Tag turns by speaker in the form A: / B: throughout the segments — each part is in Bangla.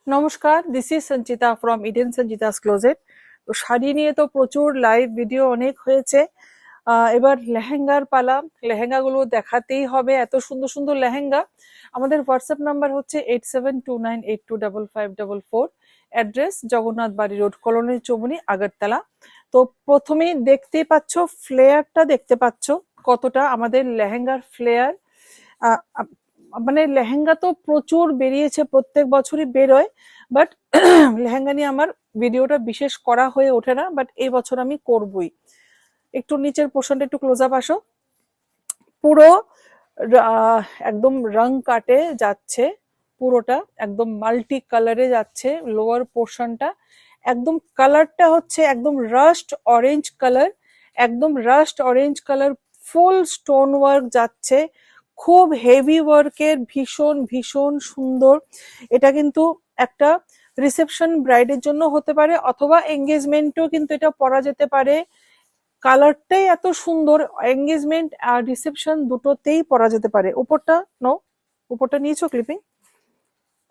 A: নমস্কার, this is Sanchita from Eden Sanchita's closet. তো শাড়ি নিয়ে তো প্রচুর লাইভ ভিডিও অনেক হয়েছে। এবার লেহেঙ্গার পালা। লেহেঙ্গাগুলো দেখাতেই হবে, এত সুন্দর সুন্দর লেহেঙ্গা। আমাদের হোয়াটসঅ্যাপ নাম্বার হচ্ছে 8729825544। অ্যাড্রেস জগন্নাথ বাড়ি রোড, কলোনি চৌমুনি, আগরতলা। তো প্রথমেই দেখতেই পাচ্ছ, ফ্লেয়ারটা দেখতে পাচ্ছ কতটা আমাদের লেহেঙ্গার ফ্লেয়ার। মানে লেহেঙ্গা তো প্রচুর বেরিয়েছে, প্রত্যেক বছরই বেরোয়, বাট লেহেঙ্গা নিয়ে আমার ভিডিওটা বিশেষ করা হয়ে ওঠে না, বাট এই বছর আমি করবই। একটু নিচের পোর্শনটা একটু ক্লোজ আপ আসো। পুরো একদম রং কাটে যাচ্ছে, পুরোটা একদম মাল্টি কালারে যাচ্ছে। লোয়ার পোর্শনটা একদম কালারটা হচ্ছে একদম রাস্ট অরেঞ্জ কালার, একদম রাস্ট অরেঞ্জ কালার, ফুল স্টোন ওয়ার্ক যাচ্ছে, খুব হেভি ওয়ার্কের, ভীষণ ভীষণ সুন্দর। এটা কিন্তু একটা রিসেপশন ব্রাইডের জন্য হতে পারে, অথবা এঙ্গেজমেন্টও কিন্তু এটা পরা যেতে পারে। কালারটাই এত সুন্দর, এঙ্গেজমেন্ট আর রিসেপশন দুটোতেই পরা যেতে পারে। উপরটা নো, উপরটা নিয়েছো ক্লিপিং,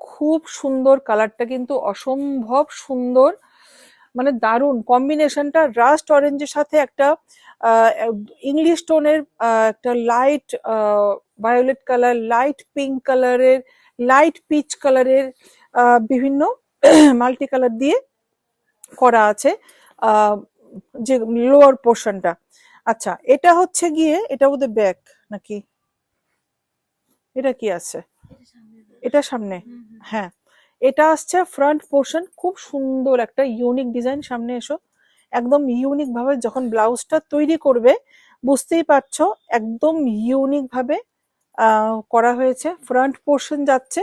A: খুব সুন্দর কালারটা, কিন্তু অসম্ভব সুন্দর, মানে দারুণ কম্বিনেশনটা। রাস্ট অরেঞ্জের সাথে একটা ইংলিশ টোনের একটা light violet colour, light pink কালারের, লাইট পিচ কালারের, বিভিন্ন মাল্টি কালার দিয়ে করা আছে যে লোয়ার পোর্শনটা। আচ্ছা, এটা হচ্ছে গিয়ে, এটা বোধহয় ব্যাক নাকি, এটা কি আছে, এটা সামনে, হ্যাঁ এটা আসছে ফ্রন্ট পোর্শন। খুব সুন্দর একটা ইউনিক ডিজাইন। সামনে এসো। একদম ইউনিক ভাবে যখন ব্লাউজটা তৈরি করবে বুঝতেই পারছো, একদম ইউনিক ভাবে করা হয়েছে। ফ্রন্ট পোর্শন যাচ্ছে,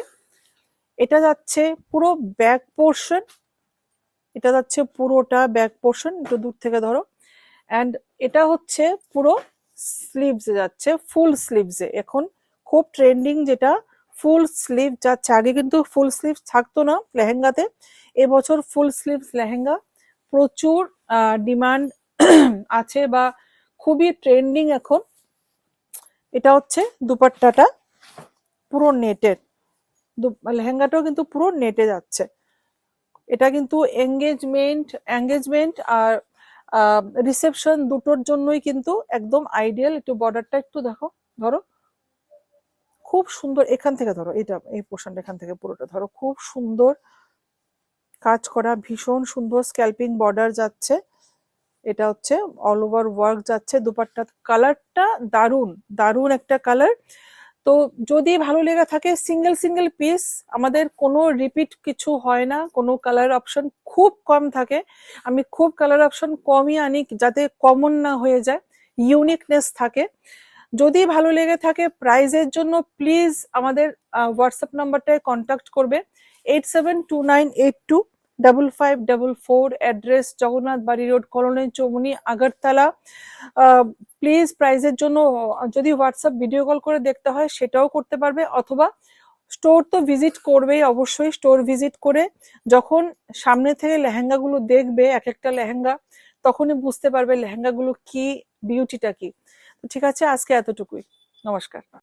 A: এটা যাচ্ছে পুরো ব্যাক পোর্শন, এটা যাচ্ছে পুরোটা ব্যাক পোর্শন, একটু দূর থেকে ধরো। অ্যান্ড এটা হচ্ছে পুরো স্লিভসে যাচ্ছে, ফুল স্লিভসে। এখন খুব ট্রেন্ডিং যেটা ফুল স্লিভ যাচ্ছে। আগে কিন্তু ফুল স্লিভ থাকতো না লেহেঙ্গাতে, এবছর ফুল স্লিভস লেহেঙ্গা প্রচুর ডিমান্ড আছে, বা খুবই ট্রেন্ডিং এখন। এটা হচ্ছে দুপাট্টাটা, পুরো নেটের। লেহেঙ্গাটাও কিন্তু পুরো নেটে যাচ্ছে। এটা কিন্তু এঙ্গেজমেন্ট আর রিসেপশন দুটোর জন্যই কিন্তু একদম আইডিয়াল। একটু বর্ডারটা একটু দেখো, ধরো, খুব সুন্দর। এখান থেকে ধরো, এটা এই পোর্শনটা এখান থেকে পুরোটা ধরো, খুব সুন্দর কাজ করা, ভীষণ সুন্দর স্ক্যাল্পিং বর্ডার যাচ্ছে। এটা হচ্ছে অল ওভার ওয়ার্ক যাচ্ছে। দুপাট্টার কালারটা দারুণ, দারুণ একটা কালার। তো যদি ভালো লেগে থাকে, সিঙ্গেল সিঙ্গেল পিস, আমাদের কোনো রিপিট কিছু হয় না, কোনো কালার অপশন খুব কম থাকে। আমি খুব কালার অপশন কমই আনি, যাতে কমন না হয়ে যায়, ইউনিকনেস থাকে। যদি ভালো লেগে থাকে, প্রাইজের জন্য প্লিজ আমাদের হোয়াটসঅ্যাপ নাম্বারটায় কন্ট্যাক্ট করবে, 8729825544। অ্যাড্রেস জগন্নাথ বাড়ি road, colony Chowmuhani, Agartala. Please প্রাইজের জন্য যদি হোয়াটসঅ্যাপ ভিডিও কল করে দেখতে হয় সেটাও করতে পারবে, অথবা স্টোর তো ভিজিট করবেই অবশ্যই। স্টোর ভিজিট করে যখন সামনে থেকে লেহেঙ্গাগুলো দেখবে, এক একটা লেহেঙ্গা, তখনই বুঝতে পারবে লেহেঙ্গাগুলো কি, বিউটিটা কি। ঠিক আছে, আজকে এতটুকুই। নমস্কার।